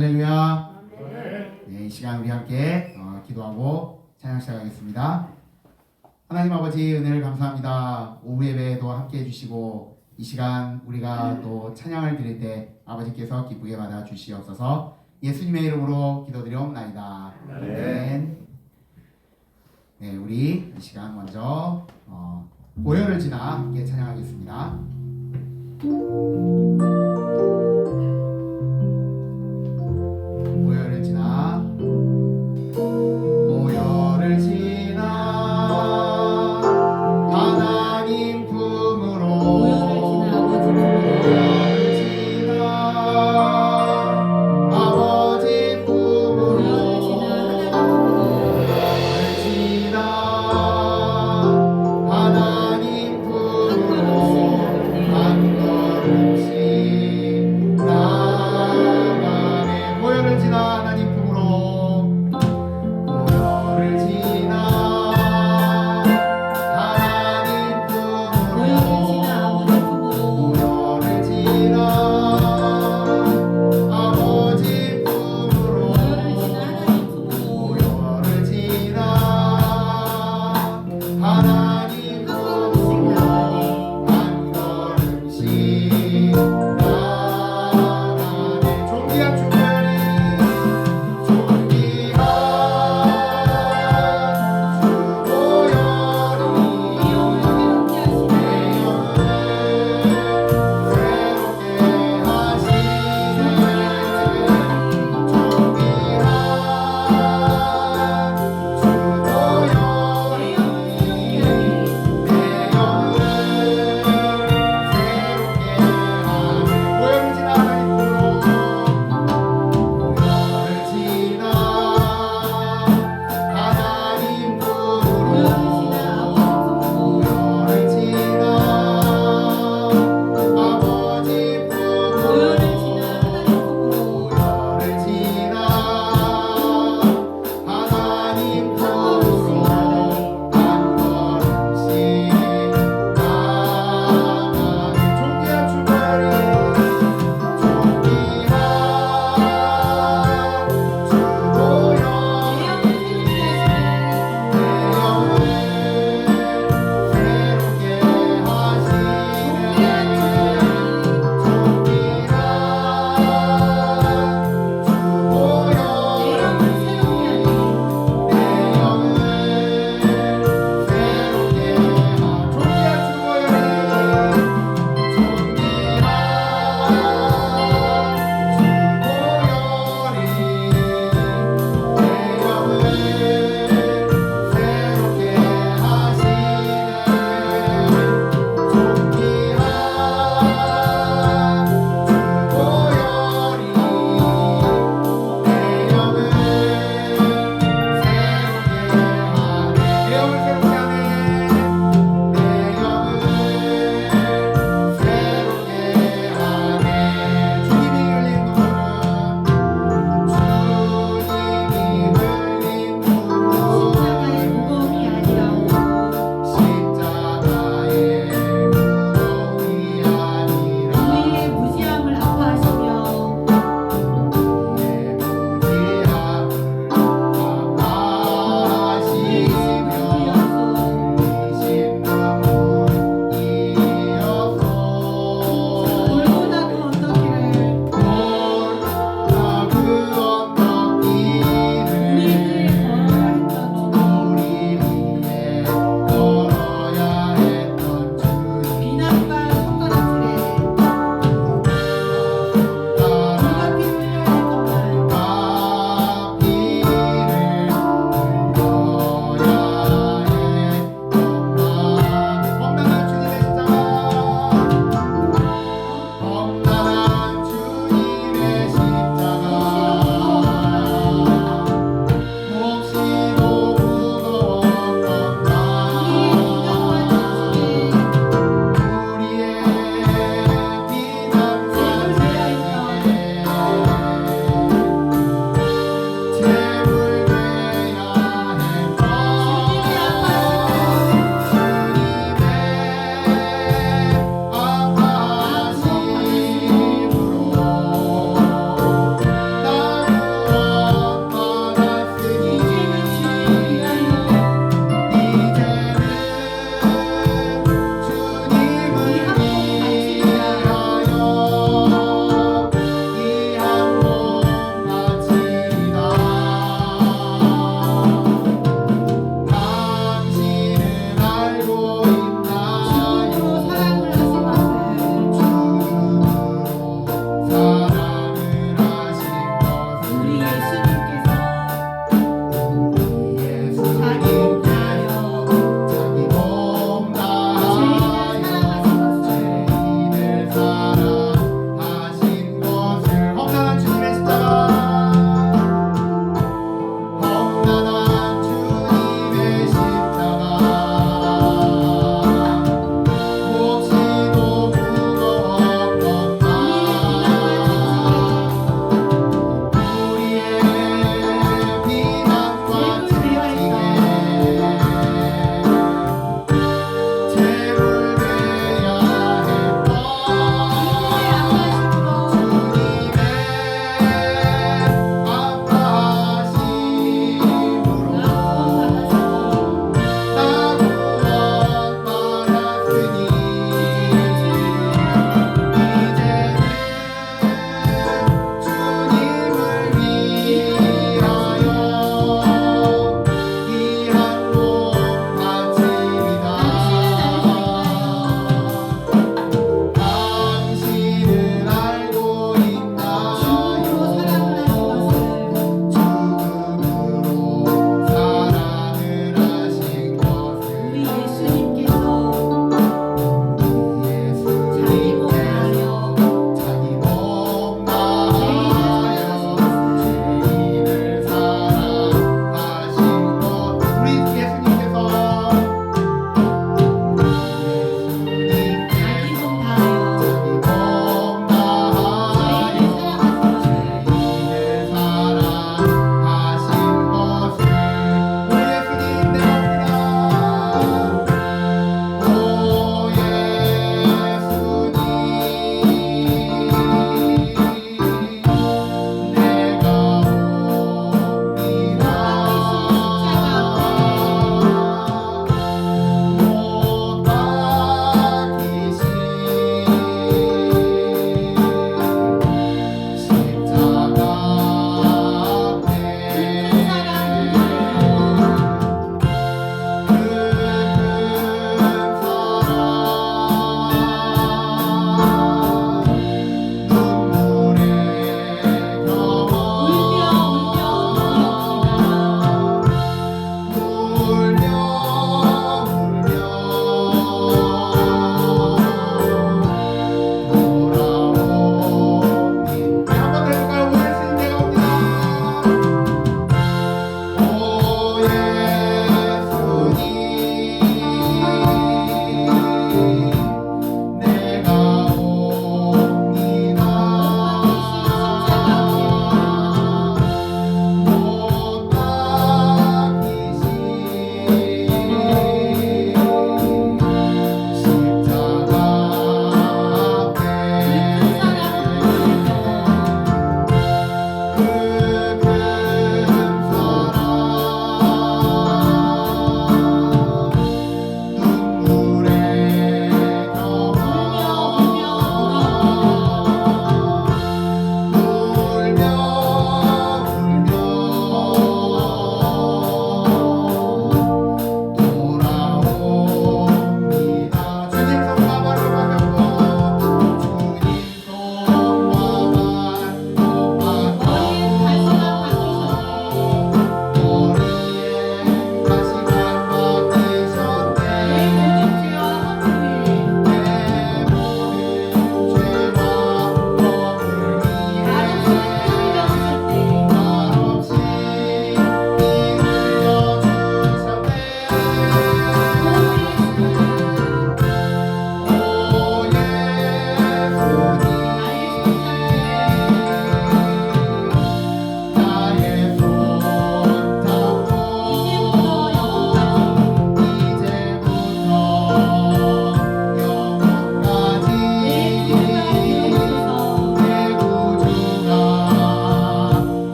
할렐루야. 네, 이 시간 우리 함께 기도하고 찬양 시작하겠습니다. 하나님 아버지 은혜를 감사합니다. 오후 예배도 함께 해주시고 이 시간 우리가 또 찬양을 드릴 때 아버지께서 기쁘게 받아 주시옵소서. 예수님의 이름으로 기도드리옵나이다. 아멘. 네, 우리 이 시간 먼저 보혈을 지나 함께 찬양하겠습니다. 보혈을 지나 보혈을 지나 하나님 품으로 보혈을 지나 아버지 품으로 보혈을 지나 하나님 품으로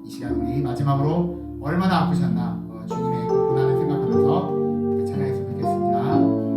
이 시간 우리 마지막으로 얼마나 아프셨나 주님의 고난을 생각하면서 찬양했으면 좋겠습니다.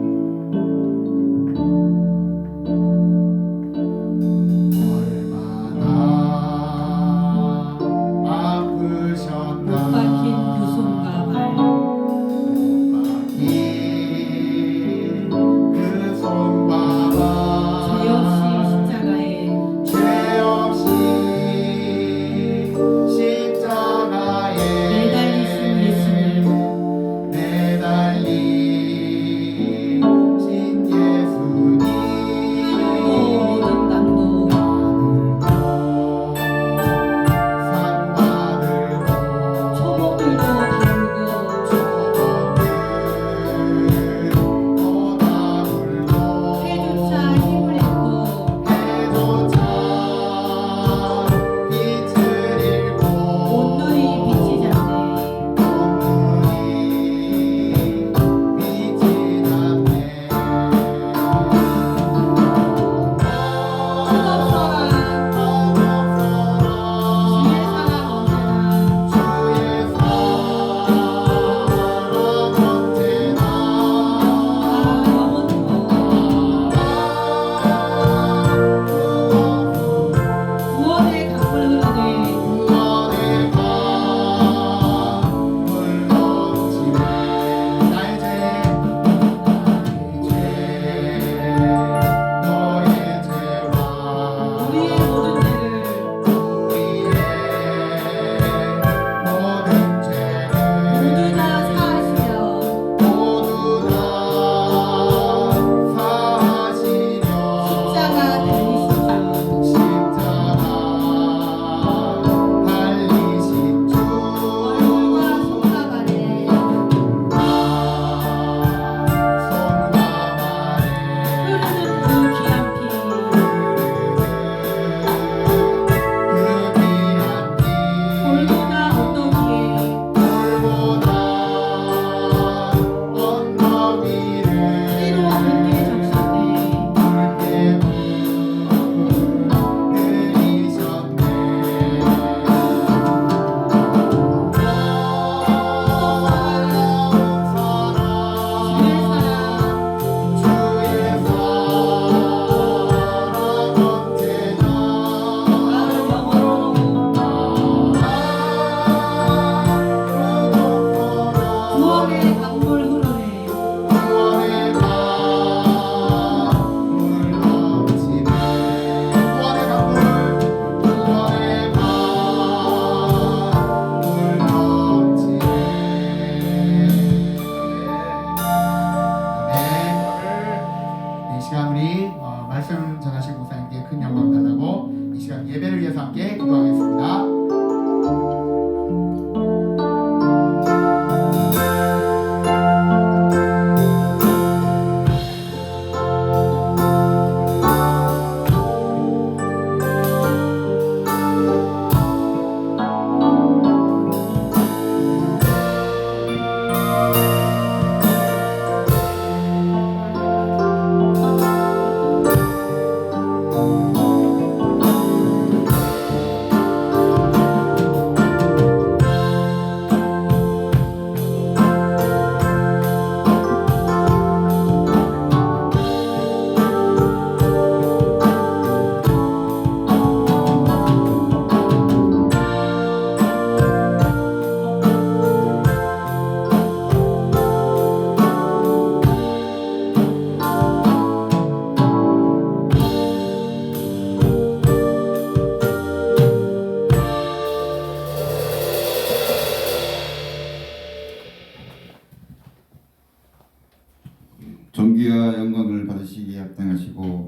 존귀와 영광을 받으시기에 합당하시고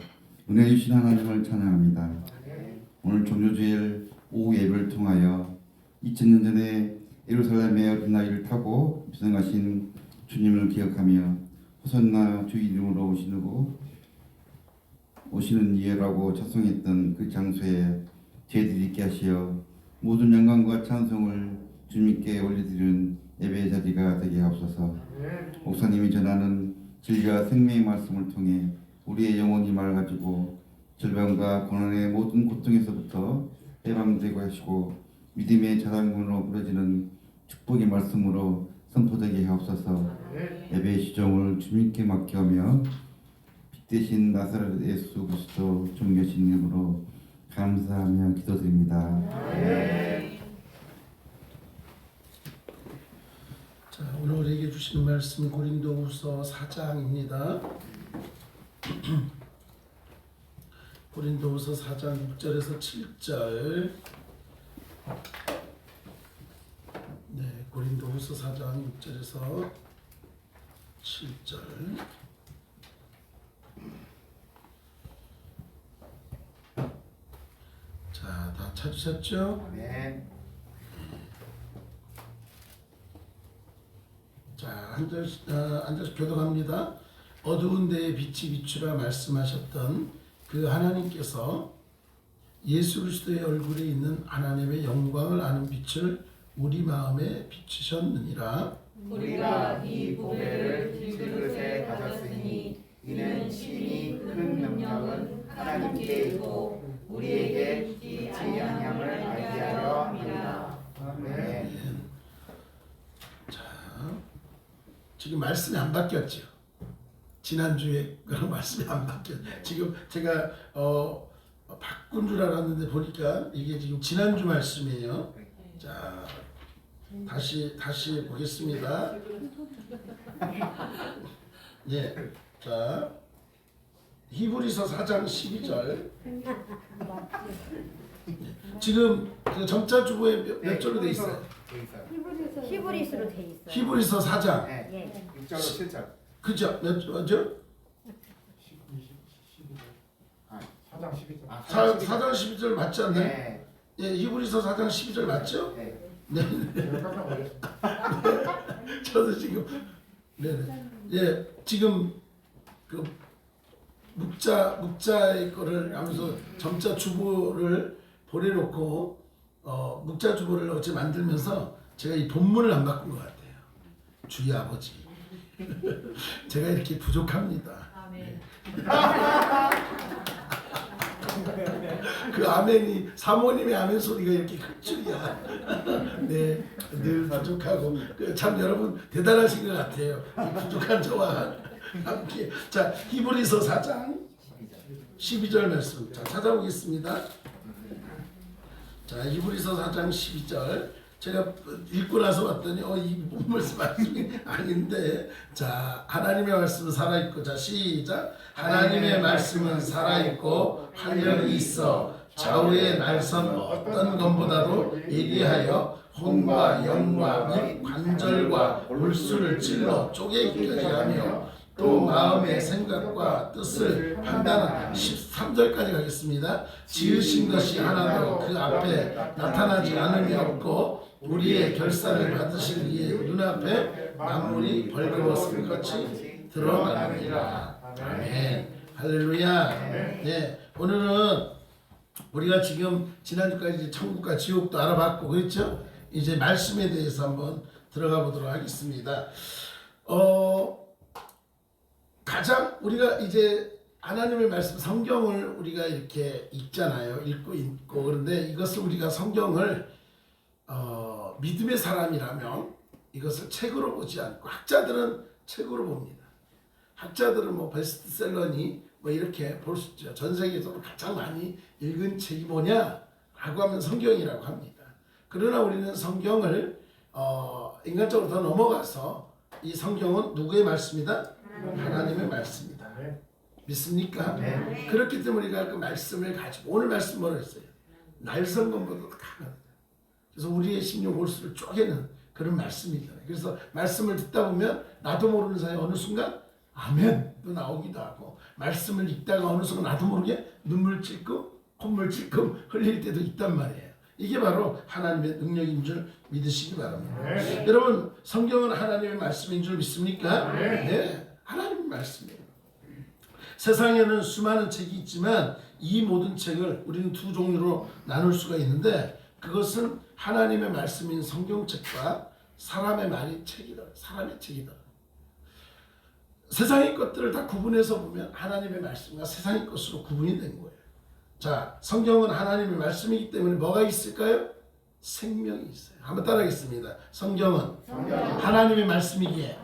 은혜 주신 하나님을 찬양합니다. 오늘 종료주일 오후 예배를 통하여 2000년 전에 예루살렘의 어린아이를 타고 부생하신 주님을 기억하며 호산나 주 이름으로 오시는 이해라고 찬송했던 그 장소에 저희들이 있게 하시어 모든 영광과 찬송을 주님께 올려드리는 예배의 자리가 되게 하옵소서. 목사님이 전하는 진리와 생명의 말씀을 통해 우리의 영혼이 맑아지고 질병과 고난의 모든 고통에서부터 해방되고 하시고 믿음의 자산군으로 부러지는 축복의 말씀으로 선포되게 하옵소서. 예배의 시종을 주님께 맡겨며 빛 대신 나사렛 예수 그리스도 존귀하신 이름으로 감사하며 기도드립니다. 자, 오늘 우리에게 주시는 말씀 고린도후서 4장입니다. 고린도후서 4장 6절에서 7절. 네, 고린도후서 4장 6절에서 7절. 자, 다 찾으셨죠? 아멘. 자, 한 절씩 교독합니다. 어두운 데에 빛이 비추라 말씀하셨던 그 하나님께서 예수 그리스도의 얼굴에 있는 하나님의 영광을 아는 빛을 우리 마음에 비추셨느니라. 우리가 이 보배를 질그릇에 가졌으니 이는 심히 큰 능력은 하나님께 있고 우리에게 있지 아니함을 알게 하려 함이라. 아멘. 자, 지금 말씀이 안 바뀌었죠. 지난주에 그런 말씀이 안 바뀌었죠. 지금 제가 바꾼 줄 알았는데 보니까 이게 지금 지난주 말씀이에요. 자, 다시 보겠습니다. 예, 자, 히브리서 4장 12절. 지금 그 점자 주보에 몇 절로 돼 있어요? 히브리스로 돼 있어요. 히브리서 4장. 네. 6절로 7절. 그죠? 몇 절? 아, 4장 12절. 4장 12절 맞지 않나요? 네. 예, 히브리서 4장 12절 맞죠? 네. 네. 깜짝 놀랐어요. 저도 지금 예, 지금 그 묵자의 거를 하면서 점자 주보를 보내놓고 묵자 주보를 어째 만들면서 제가 이 본문을 안 바꾼 것 같아요. 주의 아버지, 제가 이렇게 부족합니다. 아멘. 그 아멘이 사모님의 아멘 소리가 이렇게 클 줄이야. 네, 늘 부족하고 참 여러분 대단하신 것 같아요. 이 부족한 저와 함께. 자, 히브리서 4장 12절 말씀. 자, 찾아보겠습니다. 자, 히브리서 4장 12절. 제가 읽고 나서 봤더니 이 말씀이 아닌데, 자, 하나님의 말씀은 살아있고, 자, 시작. 하나님의 말씀은 살아있고 활력이 있어 좌우의 날선 어떤 것보다도 예리하여 혼과 영과 및 관절과 골수를 찔러 쪼개기까지 하며 또 마음의 생각과 뜻을 판단하는 13절까지 가겠습니다. 지으신 것이 하나도 그 앞에 나타나지 않음이 없고 우리의 결산을 받으실 이의 눈앞에 만물이 벌거벗은 것이 드러나느니라. 아멘. 할렐루야. 네, 오늘은 우리가 지금 지난주까지 천국과 지옥도 알아봤고 그렇죠? 이제 말씀에 대해서 한번 들어가 보도록 하겠습니다. 가장 우리가 이제 하나님의 말씀 성경을 우리가 이렇게 읽잖아요. 읽고 그런데 이것을 우리가 성경을 믿음의 사람이라면 이것을 책으로 보지 않고 학자들은 책으로 봅니다. 학자들은 뭐 베스트셀러니 뭐 이렇게 볼 수 있죠. 전 세계에서 가장 많이 읽은 책이 뭐냐라고 하면 성경이라고 합니다. 그러나 우리는 성경을 인간적으로 더 넘어가서 이 성경은 누구의 말씀이다? 하나님의 말씀이다. 믿습니까? 그렇기 때문에 우리가 그 말씀을 가지고 오늘 말씀 뭐라 했어요? 날성검보다 강하다. 그래서 우리의 심령 골수를 쪼개는 그런 말씀이잖아요. 그래서 말씀을 듣다 보면 나도 모르는 사이에 어느 순간 아멘도 나오기도 하고 말씀을 읽다가 어느 순간 나도 모르게 눈물 찔끔 콧물 찔끔 흘릴 때도 있단 말이에요. 이게 바로 하나님의 능력인 줄 믿으시기 바랍니다. 여러분 성경은 하나님의 말씀인 줄 믿습니까? 네, 하나님의 말씀이에요. 세상에는 수많은 책이 있지만 이 모든 책을 우리는 두 종류로 나눌 수가 있는데 그것은 하나님의 말씀인 성경책과 사람의 말인 책이다. 사람의 책이다. 세상의 것들을 다 구분해서 보면 하나님의 말씀과 세상의 것으로 구분이 된 거예요. 자, 성경은 하나님의 말씀이기 때문에 뭐가 있을까요? 생명이 있어요. 한번 따라하겠습니다. 성경은 하나님의 말씀이기에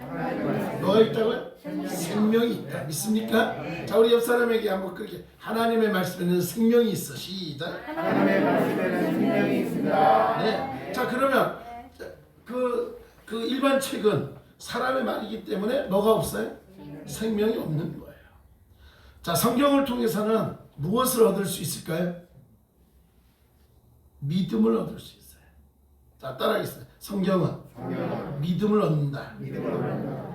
뭐가 있다고요? 생명이 있다. 믿습니까? 자, 우리 옆 사람에게 한번 그렇게 하나님의 말씀에는 생명이 있어. 시작. 하나님의 말씀에는 생명이 있습니다. 네. 자, 그러면 그 일반 책은 사람의 말이기 때문에 뭐가 없어요? 생명이 없는 거예요. 자, 성경을 통해서는 무엇을 얻을 수 있을까요? 믿음을 얻을 수 있어요. 자, 따라하겠습니다. 성경은 믿음을 얻는다.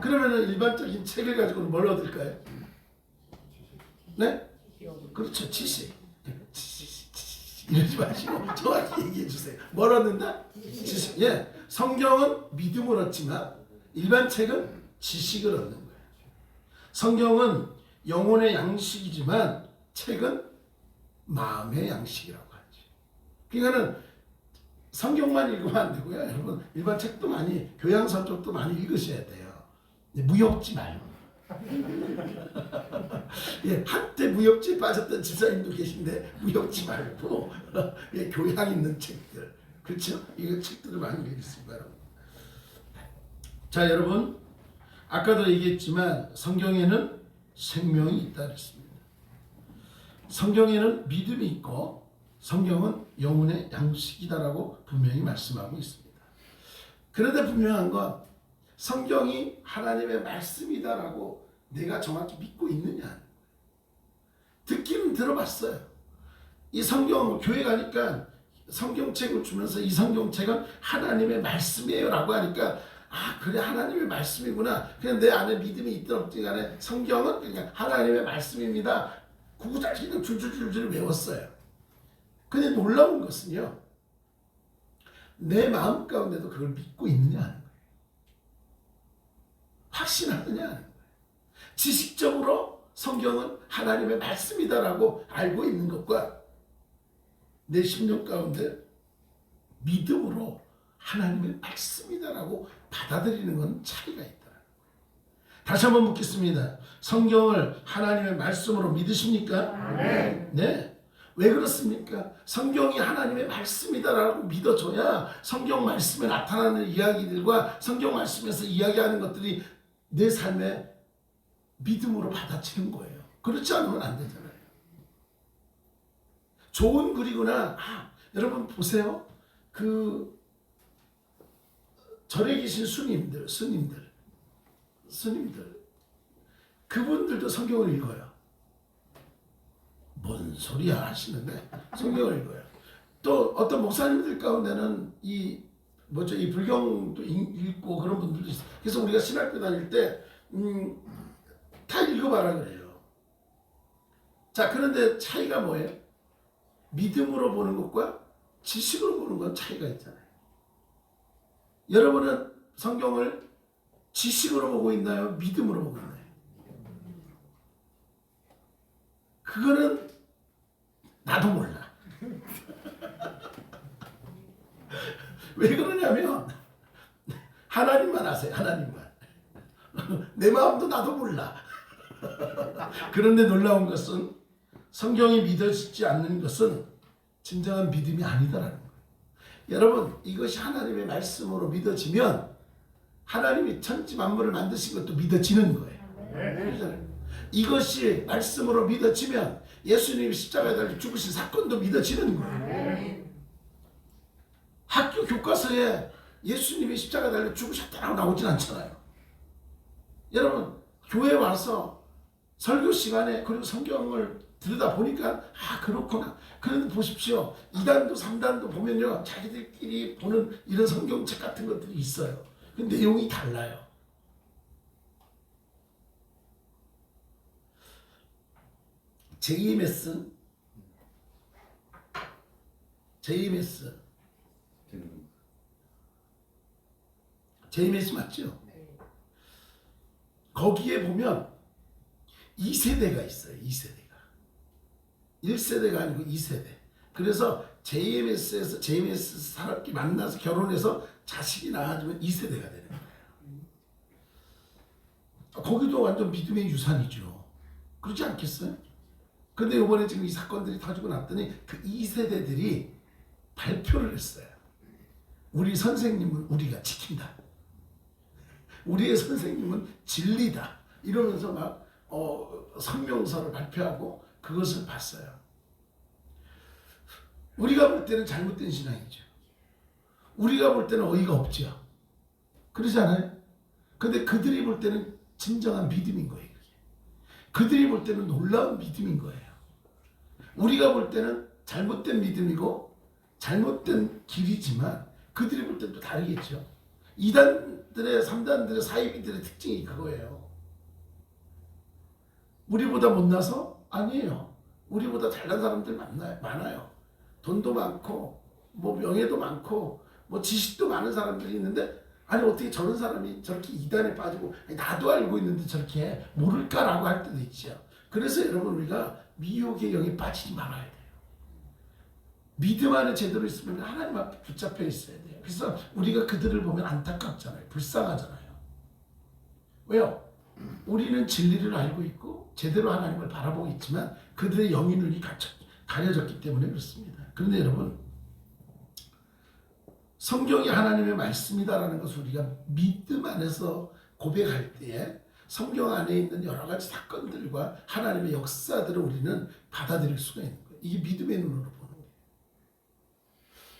그러면은 일반적인 책을 가지고는 뭘 얻을까요? 네? 그렇죠. 지식. 이러지 마시고 정확히 얘기해 주세요. 뭘 얻는다? 지식. 예. 성경은 믿음을 얻지만 일반 책은 지식을 얻는 거예요. 성경은 영혼의 양식이지만 책은 마음의 양식이라고 하죠. 그러니까는 성경만 읽으면 안 되고요. 여러분 일반 책도 많이 교양서 쪽도 많이 읽으셔야 돼요. 무협지 말고. 예, 한때 무협지에 빠졌던 집사님도 계신데 무협지 말고 예, 교양 있는 책들. 그렇죠? 이거 책들을 많이 읽으시기 바랍니다. 자, 여러분 아까도 얘기했지만 성경에는 생명이 있다 그랬습니다. 성경에는 믿음이 있고 성경은 영혼의 양식이다라고 분명히 말씀하고 있습니다. 그런데 분명한 건 성경이 하나님의 말씀이다라고 내가 정확히 믿고 있느냐. 듣기는 들어봤어요. 이 성경 교회 가니까 성경책을 주면서 이 성경책은 하나님의 말씀이에요 라고 하니까 아, 그래, 하나님의 말씀이구나. 그냥 내 안에 믿음이 있든 없든 간에 성경은 그냥 하나님의 말씀입니다. 구구절 그냥 줄줄줄줄 외웠어요. 근데 놀라운 것은요, 내 마음 가운데도 그걸 믿고 있느냐 하는 거예요. 확신하느냐 하는 거예요. 지식적으로 성경은 하나님의 말씀이다라고 알고 있는 것과 내 심령 가운데 믿음으로 하나님의 말씀이다라고 받아들이는 건 차이가 있다. 다시 한번 묻겠습니다. 성경을 하나님의 말씀으로 믿으십니까? 네. 왜 그렇습니까? 성경이 하나님의 말씀이다라고 믿어줘야 성경 말씀에 나타나는 이야기들과 성경 말씀에서 이야기하는 것들이 내 삶에 믿음으로 받아치는 거예요. 그렇지 않으면 안 되잖아요. 좋은 글이구나. 아, 여러분 보세요. 그 절에 계신 스님들 그분들도 성경을 읽어요. 뭔 소리야 하시는데 성경을 읽어요. 또 어떤 목사님들 가운데는 이 불경도 읽고 그런 분들도 있어요. 그래서 우리가 신학교 다닐 때 다 읽어봐라 그래요. 자, 그런데 차이가 뭐예요? 믿음으로 보는 것과 지식으로 보는 건 차이가 있잖아요. 여러분은 성경을 지식으로 보고 있나요? 믿음으로 보고 있나요? 그거는 나도 몰라. 왜 그러냐면 하나님만 아세요. 하나님만. 내 마음도 나도 몰라. 그런데 놀라운 것은 성경이 믿어지지 않는 것은 진정한 믿음이 아니다라는 거예요. 여러분 이것이 하나님의 말씀으로 믿어지면 하나님이 천지 만물을 만드신 것도 믿어지는 거예요. 이것이 말씀으로 믿어지면 예수님이 십자가에 달려 죽으신 사건도 믿어지는 거예요. 학교 교과서에 예수님이 십자가에 달려 죽으셨다라고 나오진 않잖아요. 여러분 교회 와서 설교 시간에 그리고 성경을 들여다 보니까 아 그렇구나. 그런데 보십시오. 2단도 3단도 보면요. 자기들끼리 보는 이런 성경책 같은 것들이 있어요. 그 내용이 달라요. JMS 맞죠? 거기에 보면 2세대가 있어요. 2세대가 1세대가 아니고 2세대. 그래서 JMS에서 JMS 사람끼리 만나서 결혼해서 자식이 낳아주면 2세대가 되는 거예요. 거기도 완전 믿음의 유산이죠. 그렇지 않겠어요? 근데 이번에 지금 이 사건들이 터지고 났더니 그 2세대들이 발표를 했어요. 우리 선생님은 우리가 지킨다. 우리의 선생님은 진리다. 이러면서 막 성명서를 발표하고 그것을 봤어요. 우리가 볼 때는 잘못된 신앙이죠. 우리가 볼 때는 어이가 없죠. 그러지 않아요? 근데 그들이 볼 때는 진정한 믿음인 거예요. 그들이 볼 때는 놀라운 믿음인 거예요. 우리가 볼 때는 잘못된 믿음이고 잘못된 길이지만 그들이 볼 때는 또 다르겠죠. 2단들의 3단들의 사이비들의 특징이 그거예요. 우리보다 못나서? 아니에요. 우리보다 잘난 사람들 많아요. 돈도 많고 뭐 명예도 많고 뭐 지식도 많은 사람들이 있는데 아니 어떻게 저런 사람이 저렇게 이단에 빠지고 아니, 나도 알고 있는데 저렇게 모를까라고 할 때도 있죠. 그래서 여러분 우리가 미혹의 영에 빠지지 말아야 돼요. 믿음 안에 제대로 있으면 하나님 앞에 붙잡혀 있어야 돼요. 그래서 우리가 그들을 보면 안타깝잖아요. 불쌍하잖아요. 왜요? 우리는 진리를 알고 있고 제대로 하나님을 바라보고 있지만 그들의 영의 눈이 가려졌기 때문에 그렇습니다. 그런데 여러분 성경이 하나님의 말씀이다라는 것을 우리가 믿음 안에서 고백할 때에 성경 안에 있는 여러 가지 사건들과 하나님의 역사들을 우리는 받아들일 수가 있는 거예요. 이게 믿음의 눈으로 보는 거예요.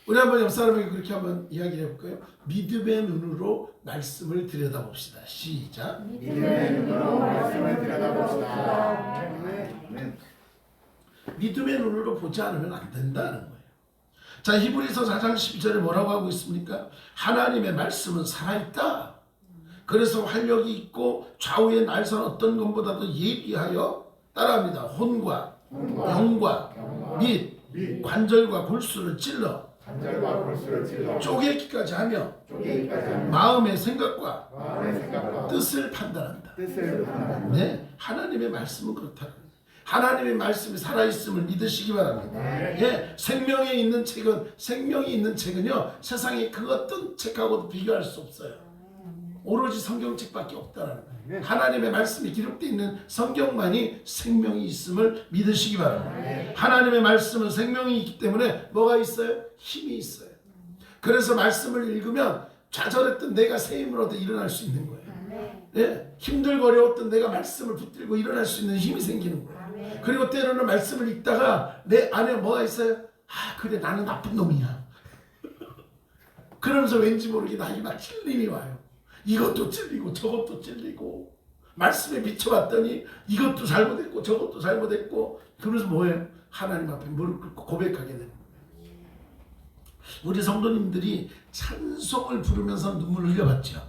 우리 한번 옆 사람에게 그렇게 한번 이야기를 해볼까요? 믿음의 눈으로 말씀을 들여다봅시다. 시작. 믿음의 눈으로 말씀을 들여다봅시다. 믿음의 눈으로 보지 않으면 안 된다는 거예요. 자, 히브리서 4장 12절에 뭐라고 하고 있습니까? 하나님의 말씀은 살아있다. 그래서 활력이 있고 좌우의 날선 어떤 것보다도 예비하여 따라합니다. 혼과 영과 및 관절과 골수를 찔러 관절과 골수를 찔러 쪼개기까지 하며 쪼개기까지 하며 마음의 생각과 마음의 생각과 뜻을 판단한다. 뜻을 판단한다. 네, 하나님의 말씀은 그렇다는 거예요. 하나님의 말씀이 살아있음을 믿으시기 바랍니다. 예, 생명에 있는 책은 생명이 있는 책은요 세상에 그 어떤 책하고도 비교할 수 없어요. 오로지 성경책밖에 없다라는 거예요. 하나님의 말씀이 기록되어 있는 성경만이 생명이 있음을 믿으시기 바랍니다. 하나님의 말씀은 생명이 있기 때문에 뭐가 있어요? 힘이 있어요. 그래서 말씀을 읽으면 좌절했던 내가 새 힘을 얻어 일어날 수 있는 거예요. 예, 힘들고 어려웠던 내가 말씀을 붙들고 일어날 수 있는 힘이 생기는 거예요. 그리고 때로는 말씀을 읽다가 내 안에 뭐가 있어요? 아 그래 나는 나쁜 놈이야. 그러면서 왠지 모르게 나에게 막 찔림이 와요. 이것도 찔리고 저것도 찔리고 말씀에 비춰봤더니 이것도 잘못했고 저것도 잘못했고 그러면서 뭐예요? 하나님 앞에 무릎 꿇고 고백하게 되는 거예요. 우리 성도님들이 찬송을 부르면서 눈물을 흘려봤죠?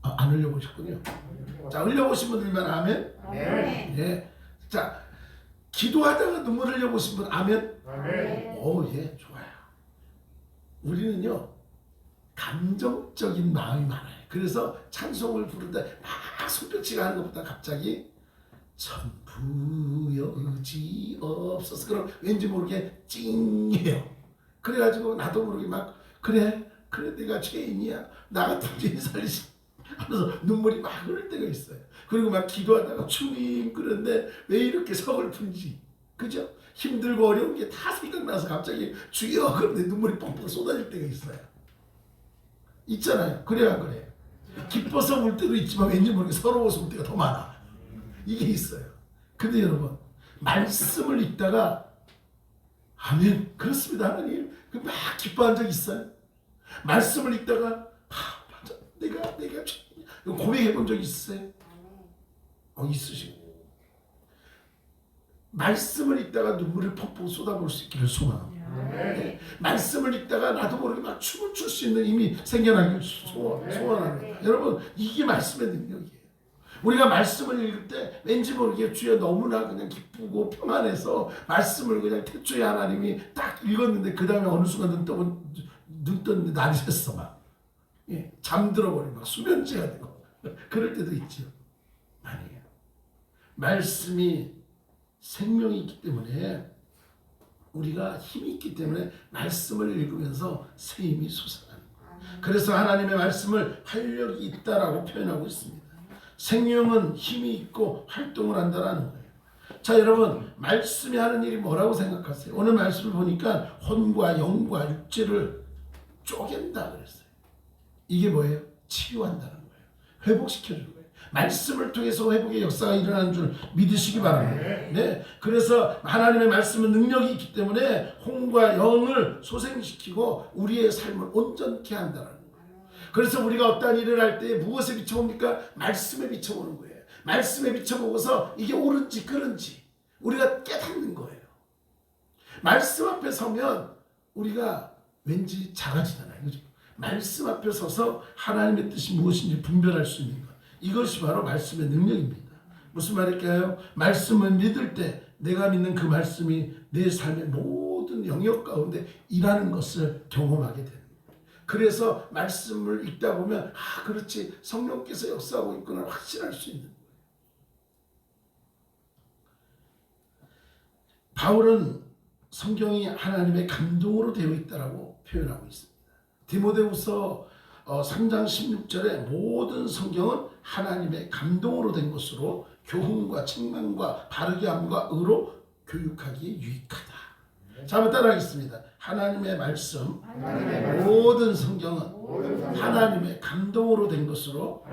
안 흘려보셨군요. 자, 흘려보신 분들만 아멘? 예. 자, 기도하다가 눈물 흘려보신 분 아멘? 오, 예, 좋아요. 우리는요 감정적인 마음이 많아요. 그래서 찬송을 부를 때 막 손뼉치가 하는 것보다 갑자기 천부여 의지 없어서 그럼 왠지 모르게 찡해요. 그래가지고 나도 모르게 막 그래 내가 죄인이야 나 같은 죄인 살리시 하면서 눈물이 막 흐를 때가 있어요. 그리고 막 기도하다가 주님 그런데 왜 이렇게 서글픈지 그죠? 힘들고 어려운 게 다 생각나서 갑자기 주여 그런데 눈물이 뻥뻥 쏟아질 때가 있어요. 있잖아요. 그래요 안 그래요? 기뻐서 울 때도 있지만 왠지 모르게 서러워서 울 때가 더 많아. 이게 있어요. 근데 여러분 말씀을 읽다가 아멘 그렇습니다 하나님 막 기뻐한 적 있어요? 말씀을 읽다가 맞아 내가 죄인이야 고백해 본 적 있으세요? 있으시고 말씀을 읽다가 눈물을 펑펑 쏟아볼 수 있기를 소망합니다. 네. 말씀을 읽다가 나도 모르게 막 춤을 출 수 있는 힘이 생겨나기를 소원합니다. 여러분 이게 말씀의 능력이에요. 우리가 말씀을 읽을 때 왠지 모르게 주여 너무나 그냥 기쁘고 평안해서 말씀을 그냥 태초에 하나님이 딱 읽었는데 그 다음에 어느 순간 눈 떴는데 날이 샜어 막 잠들어 버리고 막 수면제가 되고 그럴 때도 있죠. 아니에요. 말씀이 생명이 있기 때문에 우리가 힘이 있기 때문에 말씀을 읽으면서 새 힘이 솟아나는 거예요. 그래서 하나님의 말씀을 활력이 있다라고 표현하고 있습니다. 생명은 힘이 있고 활동을 한다라는 거예요. 자 여러분 말씀이 하는 일이 뭐라고 생각하세요? 오늘 말씀을 보니까 혼과 영과 육체를 쪼갠다 그랬어요. 이게 뭐예요? 치유한다는 거예요. 회복시켜주는 거예요. 말씀을 통해서 회복의 역사가 일어나는 줄 믿으시기 바랍니다. 네, 그래서 하나님의 말씀은 능력이 있기 때문에 혼과 영을 소생시키고 우리의 삶을 온전케 한다는 거예요. 그래서 우리가 어떠한 일을 할 때 무엇에 비춰봅니까? 말씀에 비춰보는 거예요. 말씀에 비춰보고서 이게 옳은지 그른지 우리가 깨닫는 거예요. 말씀 앞에 서면 우리가 왠지 작아지잖아요. 그죠? 말씀 앞에 서서 하나님의 뜻이 무엇인지 분별할 수 있는 것. 이것이 바로 말씀의 능력입니다. 무슨 말일까요? 말씀을 믿을 때 내가 믿는 그 말씀이 내 삶의 모든 영역 가운데 일하는 것을 경험하게 되는 거예요. 그래서 말씀을 읽다 보면 아 그렇지 성령께서 역사하고 있구나 확신할 수 있는 거예요. 바울은 성경이 하나님의 감동으로 되어 있다라고 표현하고 있습니다. 디모데후서 3장 16절에 모든 성경은 하나님의 감동으로 된 것으로 교훈과 책망과 바르게 함과 의로 교육하기에 유익하다. 자, 한번 따라하겠습니다. 하나님의 말씀, 모든 성경은 하나님의 감동으로 된 것으로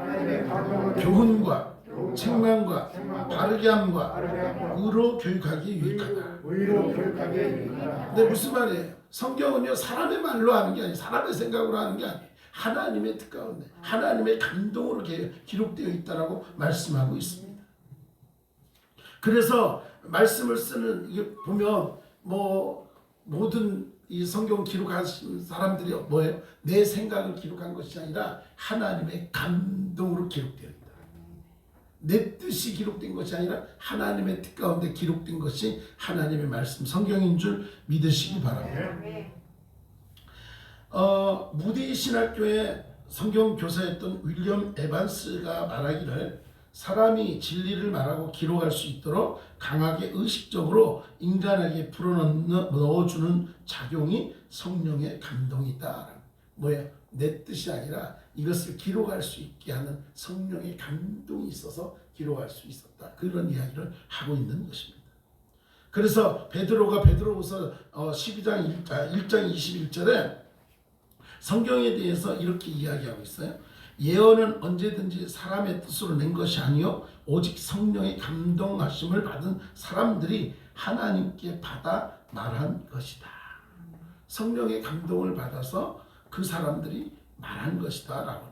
교훈과 책망과 바르게 함과 의로 교육하기에 유익하다. 근데 무슨 말이에요? 성경은요 사람의 말로 하는 게 아니에요. 사람의 생각으로 하는 게 아니에요. 하나님의 뜻 가운데 하나님의 감동으로 기록되어 있다라고 말씀하고 있습니다. 그래서 말씀을 쓰는 이게 보면 뭐 모든 이 성경 기록하신 사람들이 뭐예요? 내 생각을 기록한 것이 아니라 하나님의 감동으로 기록되어 있다. 내 뜻이 기록된 것이 아니라 하나님의 뜻 가운데 기록된 것이 하나님의 말씀 성경인 줄 믿으시기 바랍니다. 무디 신학교의 성경 교사였던 윌리엄 에반스가 말하기를 사람이 진리를 말하고 기록할 수 있도록 강하게 의식적으로 인간에게 불어넣어주는 작용이 성령의 감동이다. 뭐예요? 내 뜻이 아니라 이것을 기록할 수 있게 하는 성령의 감동이 있어서 기록할 수 있었다. 그런 이야기를 하고 있는 것입니다. 그래서 베드로가 베드로후서 12장 1장 21절에 성경에 대해서 이렇게 이야기하고 있어요. 예언은 언제든지 사람의 뜻으로 낸 것이 아니요 오직 성령의 감동하심을 받은 사람들이 하나님께 받아 말한 것이다. 성령의 감동을 받아서 그 사람들이 말한 것이다 라고.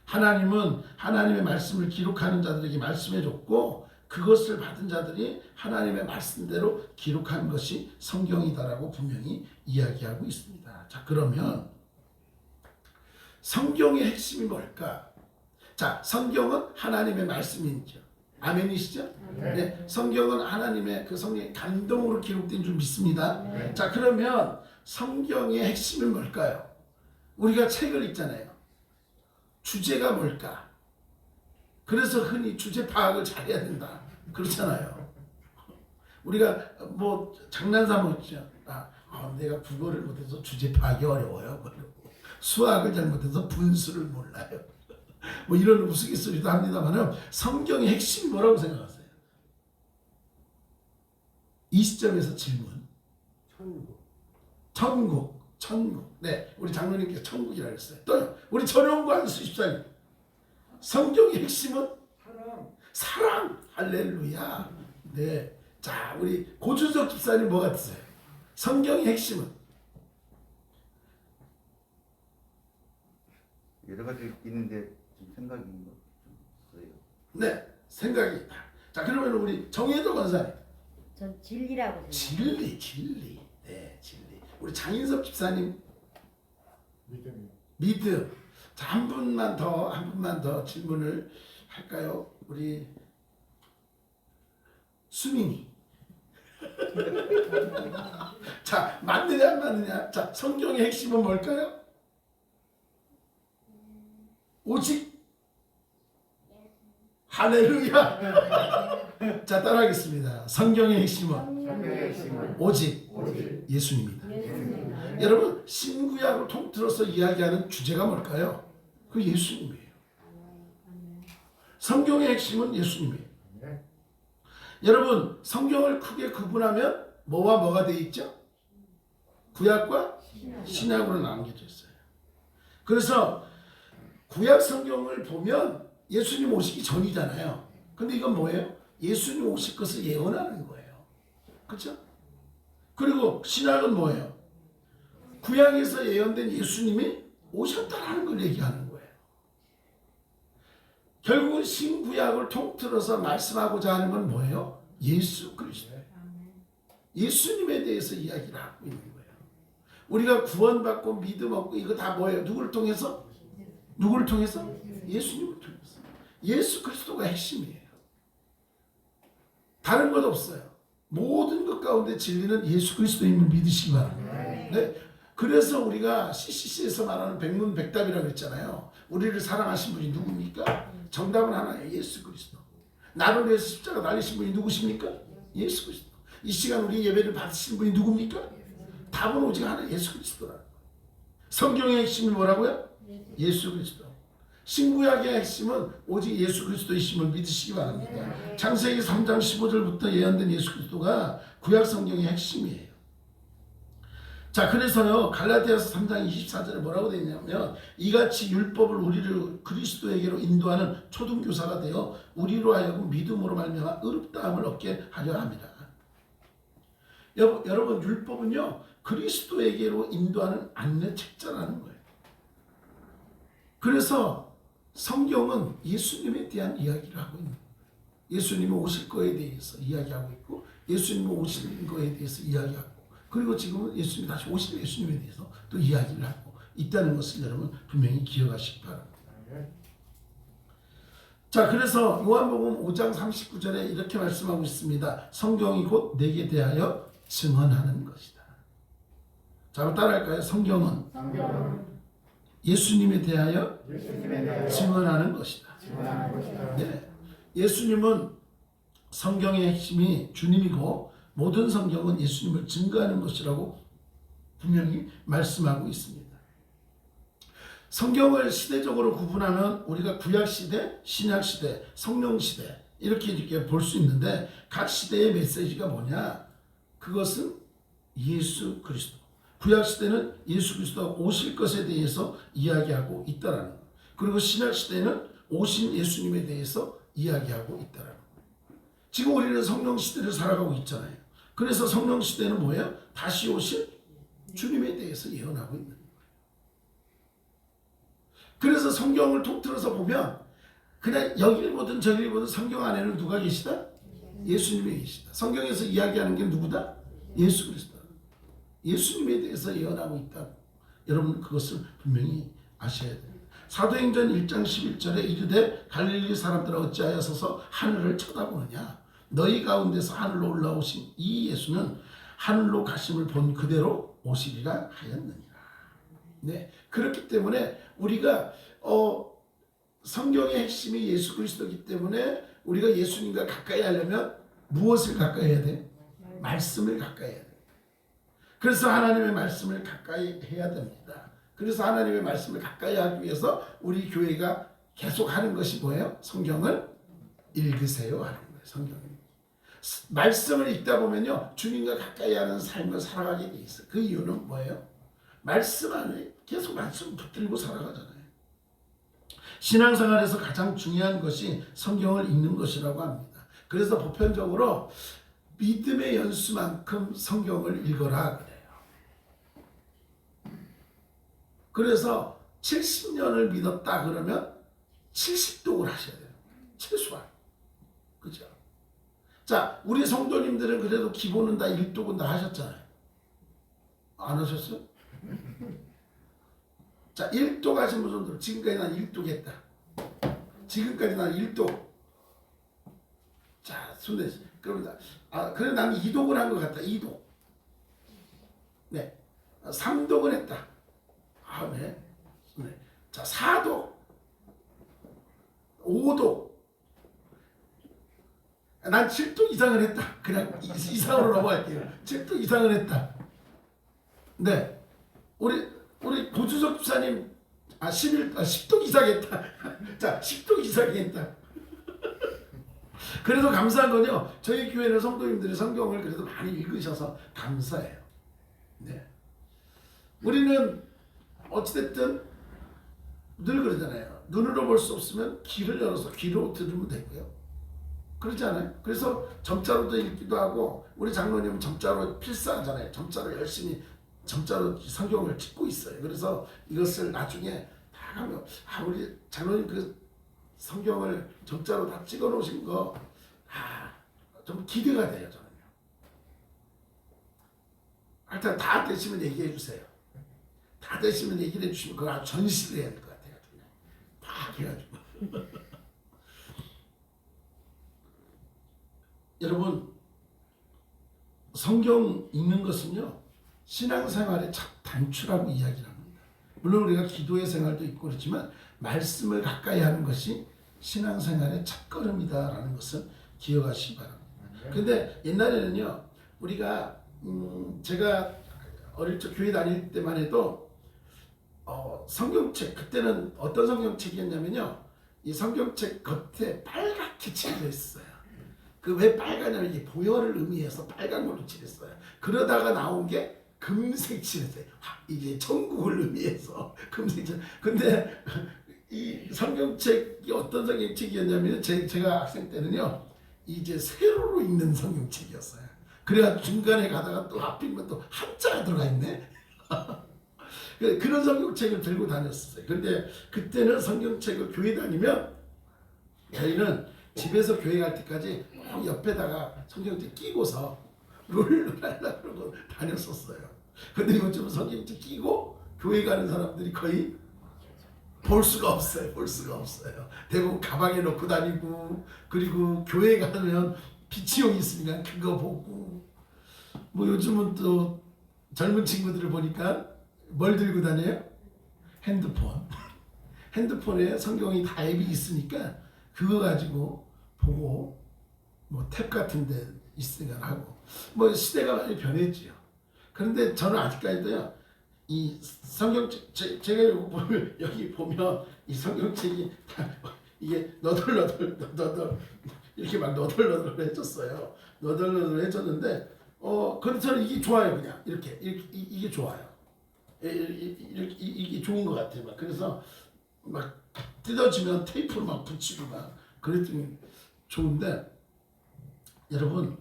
하나님은 하나님의 말씀을 기록하는 자들에게 말씀해 줬고 그것을 받은 자들이 하나님의 말씀대로 기록한 것이 성경이다라고 분명히 이야기하고 있습니다. 자, 그러면 성경의 핵심이 뭘까? 자, 성경은 하나님의 말씀이죠. 아멘이시죠? 네. 성경은 하나님의 그 성령의 감동으로 기록된 줄 믿습니다. 자, 그러면 성경의 핵심이 뭘까요? 우리가 책을 읽잖아요. 주제가 뭘까? 그래서 흔히 주제 파악을 잘해야 된다. 그렇잖아요. 우리가 뭐 장난삼아 있죠. 내가 국어를 못해서 주제 파악이 어려워요. 수학을 잘못해서 분수를 몰라요. 뭐 이런 우스갯소리도 합니다만 성경의 핵심이 뭐라고 생각하세요? 이 시점에서 질문. 천국. 네, 우리 장로님께서 천국이라고 했어요. 또 우리 전용구 한수 14님. 성경의 핵심은 사랑. 할렐루야. 네, 자 우리 고준석 집사님 뭐 같으세요? 성경의 핵심은 여러 가지 있는데 지금 생각이 있어요. 네, 생각이 있다. 자, 그러면 우리 정혜도 권사님. 전 진리라고 생각해요. 진리. 네, 진리. 우리 장인섭 집사님. 믿음이요. 믿음. 자, 한 분만 더 질문을 할까요? 우리 수민이. 자, 맞느냐 안 맞느냐? 자, 성경의 핵심은 뭘까요? 오직 할렐루야. 자, 따라하겠습니다. 성경의 핵심은 오직 예수님입니다. 여러분, 신구약을 통틀어서 이야기하는 주제가 뭘까요? 그 예수님이에요. 성경의 핵심은 예수님이에요. 여러분, 성경을 크게 구분하면 뭐와 뭐가 되어 있죠? 구약과 신약으로 나눠져 있어요. 그래서 구약 성경을 보면 예수님 오시기 전이잖아요. 근데 이건 뭐예요? 예수님 오실 것을 예언하는 거예요. 그렇죠? 그리고 신약은 뭐예요? 구약에서 예언된 예수님이 오셨다라는 걸 얘기하는 거예요. 결국은 신구약을 통틀어서 말씀하고자 하는 건 뭐예요? 예수 그리스도. 예수님에 대해서 이야기를 하고 있는 거예요. 우리가 구원받고 믿음 얻고 이거 다 뭐예요? 누구를 통해서? 누구를 통해서? 예수님을 통해서. 예수 그리스도가 핵심이에요. 다른 것 없어요. 모든 것 가운데 진리는 예수 그리스도임을 믿으시기 바랍니다. 네? 그래서 우리가 CCC에서 말하는 백문백답이라고 했잖아요. 우리를 사랑하신 분이 누굽니까? 정답은 하나예요. 예수 그리스도. 나를 위해서 십자가 달리신 분이 누구십니까? 예수 그리스도. 이 시간 우리 예배를 받으신 분이 누굽니까? 답은 오직 하나, 예수 그리스도라는 거예요. 성경의 핵심이 뭐라고요? 예수 그리스도. 신구약의 핵심은 오직 예수 그리스도이심을 믿으시기 바랍니다. 창세기 3장 15절부터 예언된 예수 그리스도가 구약 성경의 핵심이에요. 자, 그래서요 갈라디아서 3장 24절에 뭐라고 되어 있냐면 이같이 율법을 우리를 그리스도에게로 인도하는 초등교사가 되어 우리로 하여금 믿음으로 말미암아 의롭다함을 얻게 하려 합니다. 여러분 율법은요 그리스도에게로 인도하는 안내책자라는 거예요. 그래서 성경은 예수님에 대한 이야기를 하고 있는 거예요. 예수님이 오실 거에 대해서 이야기하고 있고 예수님이 오실 거에 대해서 이야기하고 그리고 지금은 예수님이 다시 오실 예수님에 대해서 또 이야기를 하고 있다는 것을 여러분 분명히 기억하시기 바랍니다. 자, 그래서 요한복음 5장 39절에 이렇게 말씀하고 있습니다. 성경이 곧 내게 대하여 증언하는 것이다. 자, 한번 따라할까요? 성경은 예수님에 대하여 증언하는 것이다. 네. 예수님은 성경의 핵심이 주님이고 모든 성경은 예수님을 증거하는 것이라고 분명히 말씀하고 있습니다. 성경을 시대적으로 구분하면 우리가 구약시대, 신약시대, 성령시대 이렇게 볼 수 있는데 각 시대의 메시지가 뭐냐? 그것은 예수 그리스도. 구약시대는 예수 그리스도가 오실 것에 대해서 이야기하고 있다라는 것. 그리고 신약시대는 오신 예수님에 대해서 이야기하고 있다라는 것. 지금 우리는 성령시대를 살아가고 있잖아요. 그래서 성령시대는 뭐예요? 다시 오실 주님에 대해서 예언하고 있는 거예요. 그래서 성경을 통틀어서 보면 그냥 여기를 보든 저기를 보든 성경 안에는 누가 계시다? 예수님이 계시다. 성경에서 이야기하는 게 누구다? 예수 그리스도. 예수님에 대해서 예언하고 있다. 여러분 그것을 분명히 아셔야 됩니다. 사도행전 1장 11절에 이르되 갈릴리 사람들아 어찌하여 서서 하늘을 쳐다보느냐? 너희 가운데서 하늘로 올라오신 이 예수는 하늘로 가심을 본 그대로 오시리라 하였느니라. 네, 그렇기 때문에 우리가 성경의 핵심이 예수 그리스도이기 때문에 우리가 예수님과 가까이 하려면 무엇을 가까이 해야 돼? 말씀을 가까이 해야 돼. 그래서 하나님의 말씀을 가까이 해야 됩니다. 그래서 하나님의 말씀을 가까이 하기 위해서 우리 교회가 계속 하는 것이 뭐예요? 성경을 읽으세요 하는 거예요. 성경을. 말씀을 읽다 보면요 주님과 가까이 하는 삶을 살아가게 돼 있어요. 그 이유는 뭐예요? 말씀 안에 계속 말씀 붙들고 살아가잖아요. 신앙생활에서 가장 중요한 것이 성경을 읽는 것이라고 합니다. 그래서 보편적으로 믿음의 연수만큼 성경을 읽어라 그래요. 그래서 70년을 믿었다 그러면 70독을 하셔야 돼요. 최소한. 그죠? 자, 우리 성도님들은 그래도 기본은 다 1독은 다 하셨잖아요. 안 하셨어요? 자, 1독 하신 분들 지금까지 난 1독 했다. 지금까지 난 1독. 자, 손대. 그럽니다. 그래 나는 2독을 한 것 같다. 2독. 네. 3독을 했다. 네. 네. 자, 4독. 5독. 난 7독 이상을 했다. 그냥 이상으로 넘어갈게요. 7독 이상을 했다. 네. 우리 고주석 집사님 10독 이상 했다. 자, 10독 이상 했다. 그래도 감사한 건요. 저희 교회는 성도님들이 성경을 그래도 많이 읽으셔서 감사해요. 네. 우리는 어찌됐든 늘 그러잖아요. 눈으로 볼 수 없으면 귀를 열어서 귀로 들으면 되고요. 그렇지 않아요? 그래서 점자로도 읽기도 하고 우리 장로님은 점자로 필사하잖아요. 점자로 열심히 점자로 성경을 찍고 있어요. 그래서 이것을 나중에 다 가면 우리 장로님 그 성경을 점자로 다 찍어 놓으신 거 좀 기대가 돼요. 저는요. 하여튼 다 되시면 얘기해 주세요. 다 되시면 얘기를 해주시면 그거 전시를 해야 될 것 같아요. 그냥 다 해가지고. 여러분, 성경 읽는 것은요 신앙생활의 첫 단추라고 이야기를 합니다. 물론 우리가 기도의 생활도 있고 그렇지만 말씀을 가까이 하는 것이 신앙생활의 첫걸음이다라는 것을 기억하시기 바랍니다. 근데 옛날에는요 우리가 제가 어릴 적 교회 다닐 때만 해도 성경책, 그때는 어떤 성경책이었냐면요 이 성경책 겉에 빨갛게 칠해져 있어요. 그 왜 빨가냐면 이게 보혈을 의미해서 빨간 걸로 칠했어요. 그러다가 나온 게 금색 칠했어요. 이게 천국을 의미해서 금색 칠. 근데 이 성경책이 어떤 성경책이었냐면 제가 학생 때는요 이제 세로로 읽는 성경책이었어요. 그래야 중간에 가다가 또 하필이면 또 한자가 들어가 있네. 그런 성경책을 들고 다녔어요. 근데 그때는 성경책을 교회 다니면 저희는 집에서 교회 갈 때까지 꼭 옆에다가 성경책 끼고서 롤을 하려고 그러고 다녔었어요. 근데 요즘은 성경책 끼고 교회 가는 사람들이 거의 볼 수가 없어요. 볼 수가 없어요. 대부분 가방에 넣고 다니고 그리고 교회 가면 비치용이 있으니까 그거 보고 뭐 요즘은 또 젊은 친구들을 보니까 뭘 들고 다녀요? 핸드폰. 핸드폰에 성경이 다 앱이 있으니까 그거 가지고 보고 뭐 탭 같은 데 있으니까 하고 뭐 시대가 많이 변했지요. 그런데 저는 아직까지도요 이 성경책 제가 여기 보면 이 성경책이 다 이게 너덜너덜 이렇게 막 너덜너덜 해졌어요. 너덜너덜 해졌는데 그래서 저는 이게 좋아요. 그냥 이렇게 이게 좋아요. 이게 좋은 것 같아요. 막 그래서 막 뜯어지면 테이프로 막 붙이고 막 그랬더니 좋은데 여러분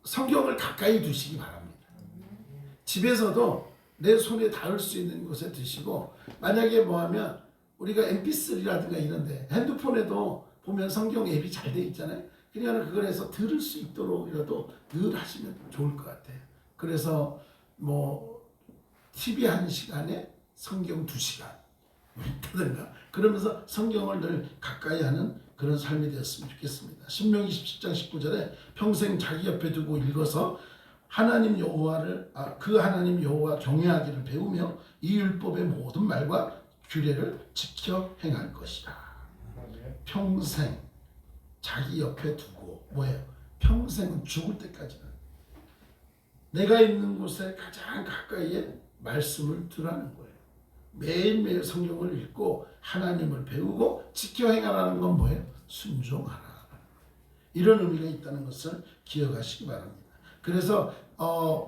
성경을 가까이 두시기 바랍니다. 집에서도 내 손에 닿을 수 있는 곳에 두시고 만약에 뭐하면 우리가 mp3라든가 이런데 핸드폰에도 보면 성경 앱이 잘 돼 있잖아요. 그냥 그걸 해서 들을 수 있도록이라도 늘 하시면 좋을 것 같아요. 그래서 뭐 TV 1시간에 성경 2시간 있다든가 그러면서 성경을 늘 가까이 하는 그런 삶이 되었으면 좋겠습니다. 신명기 17장 19절에 평생 자기 옆에 두고 읽어서 하나님 여호와를 그 하나님 여호와 경외하기를 배우며 이 율법의 모든 말과 규례를 지켜 행할 것이다. 평생 자기 옆에 두고 뭐예요? 평생은 죽을 때까지는 내가 있는 곳에 가장 가까이에 말씀을 두라는 거예요. 매일매일 성경을 읽고 하나님을 배우고 지켜 행하라는 건 뭐예요? 순종하라. 이런 의미가 있다는 것을 기억하시기 바랍니다. 그래서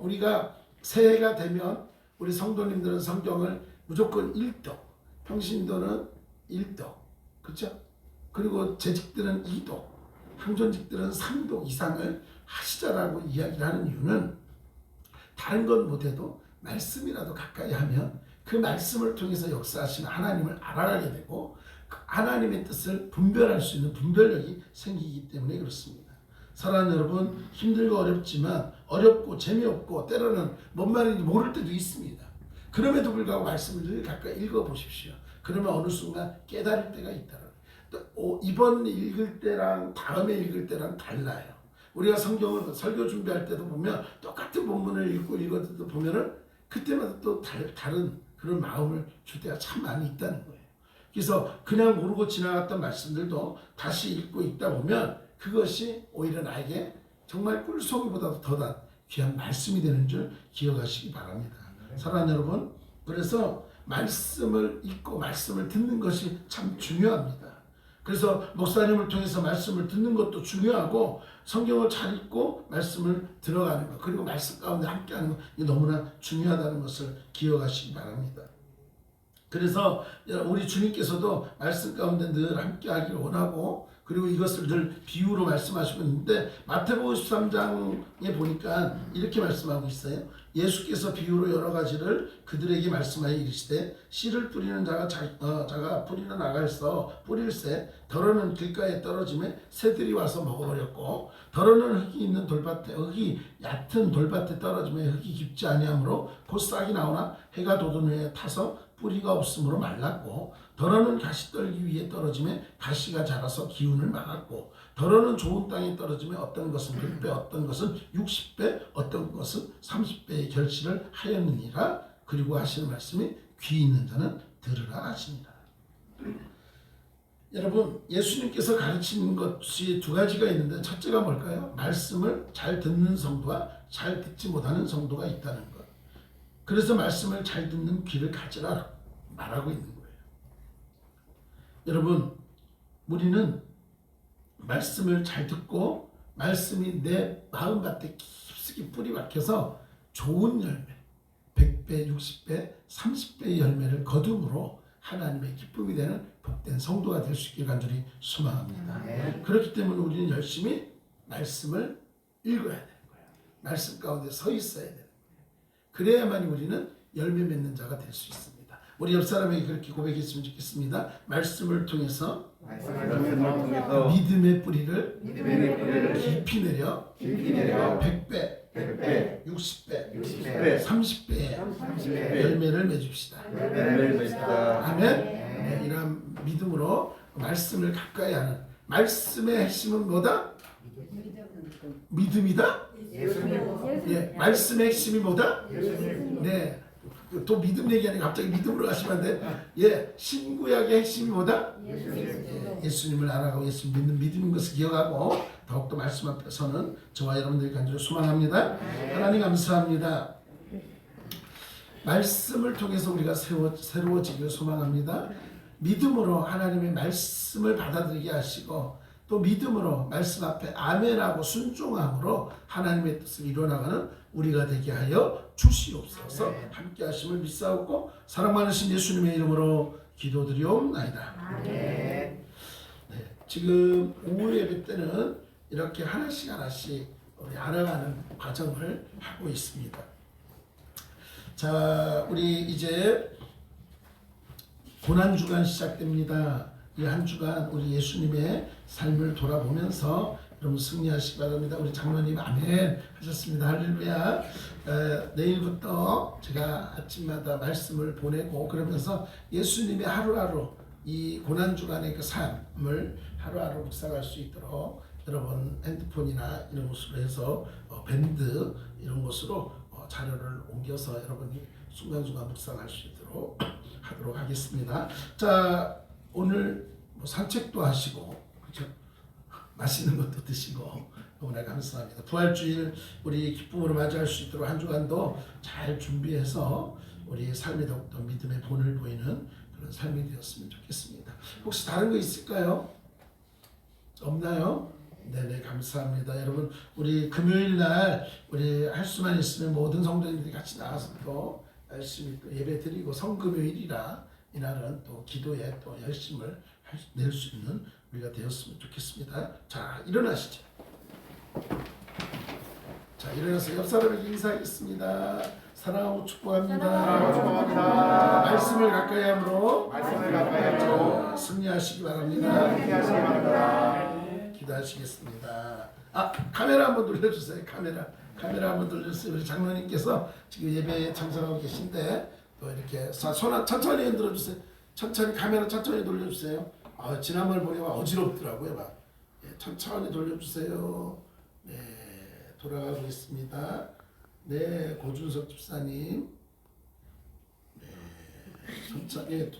우리가 새해가 되면 우리 성도님들은 성경을 무조건 1독, 평신도는 1독, 그렇죠? 그리고 재직들은 2독, 항존직들은 3독 이상을 하시자라고 이야기를 하는 이유는 다른 건 못해도 말씀이라도 가까이 하면 그 말씀을 통해서 역사하시는 하나님을 알아가게 되고 그 하나님의 뜻을 분별할 수 있는 분별력이 생기기 때문에 그렇습니다. 사랑하는 여러분, 힘들고 어렵지만 어렵고 재미없고 때로는 뭔 말인지 모를 때도 있습니다. 그럼에도 불구하고 말씀을 늘 가까이 읽어보십시오. 그러면 어느 순간 깨달을 때가 있더라고요. 또 이번 읽을 때랑 다음에 읽을 때랑 달라요. 우리가 성경을 설교 준비할 때도 보면 똑같은 본문을 읽을 때도 보면은 그때마다 또 다른 그런 마음을 줄 때가 참 많이 있다는 거예요. 그래서 그냥 모르고 지나갔던 말씀들도 다시 읽고 있다 보면 그것이 오히려 나에게 정말 꿀송이보다도 더한 귀한 말씀이 되는 줄 기억하시기 바랍니다. 사랑하는 여러분, 그래서 말씀을 읽고 말씀을 듣는 것이 참 중요합니다. 그래서 목사님을 통해서 말씀을 듣는 것도 중요하고 성경을 잘 읽고 말씀을 들어가는 것 그리고 말씀 가운데 함께하는 것 너무나 중요하다는 것을 기억하시기 바랍니다. 그래서 우리 주님께서도 말씀 가운데 늘 함께 하기를 원하고, 그리고 이것을 늘 비유로 말씀하시고 있는데, 마태복음 13장에 보니까 이렇게 말씀하고 있어요. 예수께서 비유로 여러 가지를 그들에게 말씀하여 이르시되, 씨를 뿌리는 자가 뿌리는 나가서 뿌릴새 더러는 길가에 떨어짐에 새들이 와서 먹어버렸고, 더러는 흙이 있는 돌밭에, 흙이 얕은 돌밭에 떨어짐에 흙이 깊지 아니하므로 곧 싹이 나오나 해가 돋은 후에 타서 뿌리가 없으므로 말랐고, 더러는 가시떨기 위에 떨어짐에 가시가 자라서 기운을 막았고, 더러는 좋은 땅에 떨어짐에 어떤 것은 100배, 어떤 것은 60배, 어떤 것은 30배의 결실을 하였느니라. 그리고 하시는 말씀이 귀 있는 자는 들으라 하시니라. 여러분, 예수님께서 가르치는 것이 두 가지가 있는데, 첫째가 뭘까요? 말씀을 잘 듣는 성도와 잘 듣지 못하는 성도가 있다는 것. 그래서 말씀을 잘 듣는 귀를 가지라 말하고 있는 거예요. 여러분, 우리는 말씀을 잘 듣고 말씀이 내 마음밭에 깊숙이 뿌리 박혀서 좋은 열매, 100배, 60배, 30배의 열매를 거둠으로 하나님의 기쁨이 되는 복된 성도가 될 수 있길 간절히 소망합니다. 그렇기 때문에 우리는 열심히 말씀을 읽어야 되는 거예요. 말씀 가운데 서 있어야 되는 거예요. 그래야만 우리는 열매 맺는 자가 될 수 있습니다. 우리 옆 사람에게 그렇게 고백했으면 좋겠습니다. 말씀을 통해서 믿음의 뿌리를 깊이 내려 100배, 60배, 30배의 열매를 맺읍시다. 아멘. 네, 이런 믿음으로 말씀을 가까이 하는, 말씀의 핵심은 뭐다? 믿음이다. 예, 말씀의 핵심이 뭐다? 네. 또 믿음 얘기하니까 갑자기 믿음으로 가시면 안 돼. 예, 신구약의 핵심이 뭐다? 예수님을 알아가고 예수님 믿는 믿음인 것을 기억하고 더욱더 말씀 앞에서는 저와 여러분들이 간절히 소망합니다. 하나님 감사합니다. 말씀을 통해서 우리가 새로워지길 소망합니다. 믿음으로 하나님의 말씀을 받아들이게 하시고, 또 믿음으로 말씀 앞에 아멘하고 순종함으로 하나님의 뜻을 이뤄나가는 우리가 되게 하여 주시옵소서. 함께 하심을 믿사옵고 사랑 많으신 예수님의 이름으로 기도드리옵나이다. 네, 지금 오후 예배 때는 이렇게 하나씩 우리 알아가는 과정을 하고 있습니다. 자, 우리 이제 고난주간 시작됩니다. 이 한 주간 우리 예수님의 삶을 돌아보면서 여러분 승리하시기 바랍니다. 우리 장로님 아멘 하셨습니다. 할렐루야. 내일부터 제가 아침마다 말씀을 보내고, 그러면서 예수님의 하루하루 이 고난주간의 그 삶을 하루하루 묵상할 수 있도록 여러분 핸드폰이나 이런 것으로 해서 밴드 이런 것으로 자료를 옮겨서 여러분이 순간순간 묵상할 수 있도록 하도록 하겠습니다. 자, 오늘 산책도 하시고, 그렇죠? 맛있는 것도 드시고 너무나 감사합니다. 부활주일 우리 기쁨으로 맞이할 수 있도록 한 주간도 잘 준비해서 우리 삶에 더욱더 믿음의 본을 보이는 그런 삶이 되었으면 좋겠습니다. 혹시 다른 거 있을까요? 없나요? 네네, 감사합니다. 여러분, 우리 금요일 날 우리 할 수만 있으면 모든 성도님들이 같이 나와서 또 열심히 또 예배 드리고, 성금요일이라 이날은 또 기도에 또 열심을 낼 수 있는 우리가 되었으면 좋겠습니다. 자, 일어나시죠. 자, 일어나서 옆 사람에게 인사하겠습니다. 사랑하고 축복합니다. 말씀을 가까이 함으로 승리하시기 바랍니다. 기도하시겠습니다. 카메라 한번 돌려주세요. 카메라 한번 돌려주세요. 우리 장로님께서 지금 예배에 참석하고 계신데 또 이렇게 손 천천히 흔들어 주세요. 천천히 카메라 천천히 돌려주세요. 지난번 보니까 어지럽더라고요. 예, 천천히 돌려주세요. 네, 돌아가고 있습니다. 네, 고준석 집사님. 네, 천천히,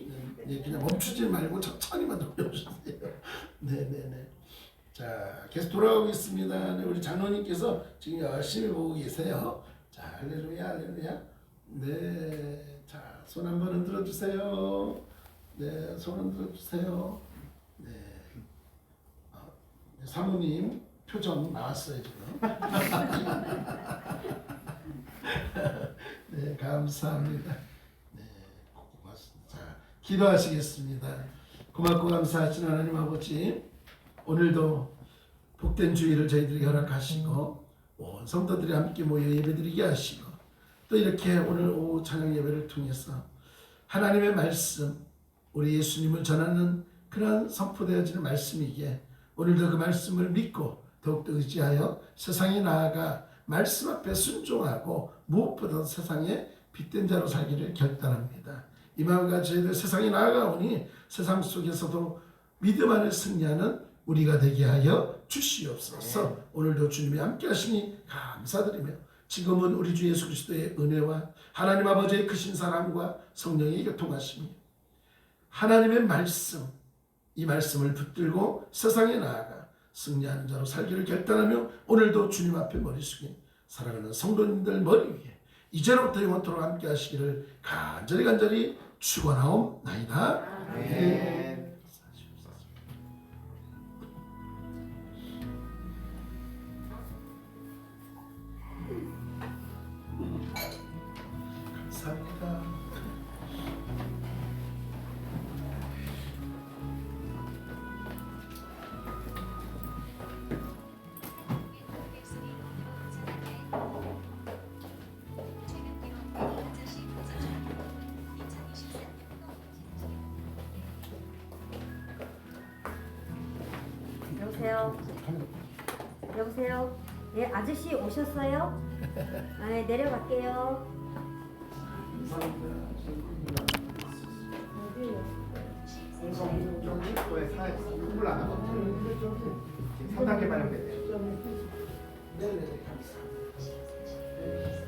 그냥 멈추지 말고 천천히만 돌려주세요. 네. 자, 계속 돌아가고 있습니다. 네, 우리 장로님께서 지금 열심히 보고 계세요. 자, 할렐루야. 네, 자, 손 한번 흔들어 주세요. 네, 손 흔들어 주세요. 네, 사모님 표정 나왔어요 지금. 네, 감사합니다. 네, 고맙습니다. 자, 기도하시겠습니다. 고맙고 감사하신 하나님 아버지, 오늘도 복된 주일을 저희들에게 허락하시고 온 성도들이 함께 모여 예배드리게 하시고 또 이렇게 오늘 오후 찬양 예배를 통해서 하나님의 말씀, 우리 예수님을 전하는 그러한 선포되어지는 말씀이기에 오늘도 그 말씀을 믿고 더욱더 의지하여 세상에 나아가 말씀 앞에 순종하고 무엇보다 세상에 빛된 자로 살기를 결단합니다. 이 마음과 저희들 세상에 나아가오니 세상 속에서도 믿음 안에 승리하는 우리가 되게 하여 주시옵소서. 오늘도 주님이 함께 하시니 감사드리며 지금은 우리 주 예수 그리스도의 은혜와 하나님 아버지의 크신 사랑과 성령의 교통하심이 하나님의 말씀, 이 말씀을 붙들고 세상에 나아가 승리하는 자로 살기를 결단하며 오늘도 주님 앞에 머리 숙인 사랑하는 성도님들 머리 위에 이제로부터 영원토록 함께 하시기를 간절히 축원하옵나이다. 아멘. 감사합니다. 여보세요. 여보세요. 예, 아저씨 오셨어요? 아, 네, 내려갈게요. 좀 입구에 선물 안 하거든요. 지금 3단계 반영됐대요. 네네 감사합니다.